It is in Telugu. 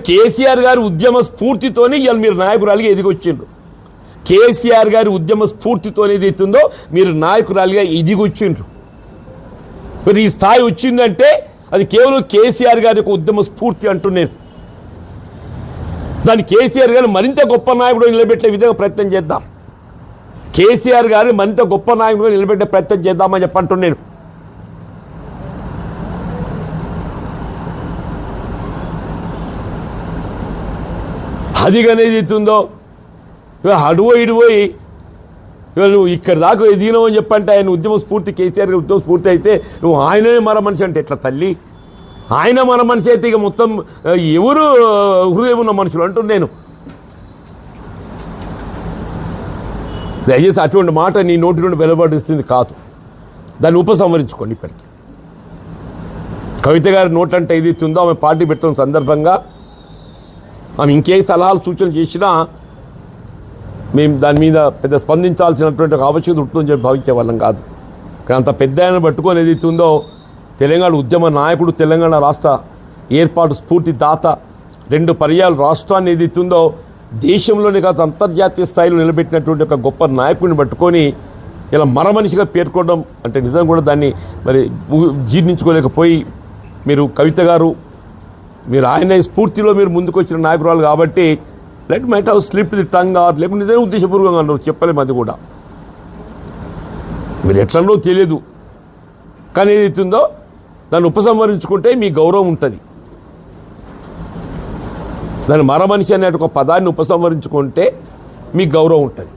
కేసీఆర్ గారి ఉద్యమ స్ఫూర్తితోనే ఇవాళ మీరు నాయకురాలిగా ఎదిగొచ్చిండ్రు. కేసీఆర్ గారి ఉద్యమ స్ఫూర్తితోనే ఏదైతుందో మీరు నాయకురాలిగా ఎదిగొచ్చిండ్రు. మరి ఈ స్థాయి వచ్చిందంటే అది కేవలం కేసీఆర్ గారి యొక్క ఉద్యమ స్ఫూర్తి అంటున్నాను. దాన్ని కేసీఆర్ గారు మరింత గొప్ప నాయకుడు నిలబెట్టే విధంగా ప్రయత్నం చేద్దాం. కేసీఆర్ గారు మరింత గొప్ప నాయకుడు నిలబెట్టే ప్రయత్నం చేద్దామని చెప్పంటున్నాను. అది అనేది అవుతుందో అడువో ఇడిపోయి నువ్వు ఇక్కడ దాకా ఎదిగినావు అని చెప్పంటే ఆయన ఉద్యమ స్ఫూర్తి కేసీఆర్ గారి ఉద్యమ స్ఫూర్తి అయితే నువ్వు ఆయననే మర మనిషి అంటే ఎట్లా తల్లి? ఆయన మన మనిషి అయితే ఇక మొత్తం ఎవరు హృదయం ఉన్న మనుషులు అంటూ నేను దయచేసి అటువంటి మాట నీ నోటి నుండి వెలువడిస్తుంది కాదు. దాన్ని ఉపసంహరించుకోండి. ఇప్పటికీ కవిత గారి నోట్ అంటే ఏదైతే ఉందో ఆమె పార్టీ పెడుతున్న సందర్భంగా ఆమె ఇంకే సలహాలు సూచనలు చేసినా మేము దాని మీద పెద్ద స్పందించాల్సినటువంటి ఒక ఆవశ్యకత ఉంటుందని చెప్పి భావించే వాళ్ళం కాదు. కానీ అంత పెద్ద ఆయన పట్టుకొని ఏదైతే ఉందో తెలంగాణ ఉద్యమ నాయకుడు, తెలంగాణ రాష్ట్ర ఏర్పాటు స్ఫూర్తి దాత, 2 పర్యాలు రాష్ట్రాన్ని ఏదైతే ఉందో దేశంలోనే కాదు అంతర్జాతీయ స్థాయిలో నిలబెట్టినటువంటి ఒక గొప్ప నాయకుడిని పట్టుకొని ఇలా మరమనిషిగా పేర్కొనడం అంటే నిజం కూడా దాన్ని మరి జీర్ణించుకోలేకపోయి మీరు కవిత గారు మీరు ఆయన స్ఫూర్తిలో మీరు ముందుకు వచ్చిన నాయకురాలు కాబట్టి let might have slip the tongue or లేకపోతే నిజంగా ఉద్దేశపూర్వకంగా అన్నారు చెప్పలేము. అది కూడా మీరు ఎట్లనో తెలియదు. కానీ ఏదైతుందో దాన్ని ఉపసంహరించుకుంటే మీ గౌరవం ఉంటుంది. దాన్ని మరమనిషి అనే ఒక పదాన్ని ఉపసంహరించుకుంటే మీ గౌరవం ఉంటుంది.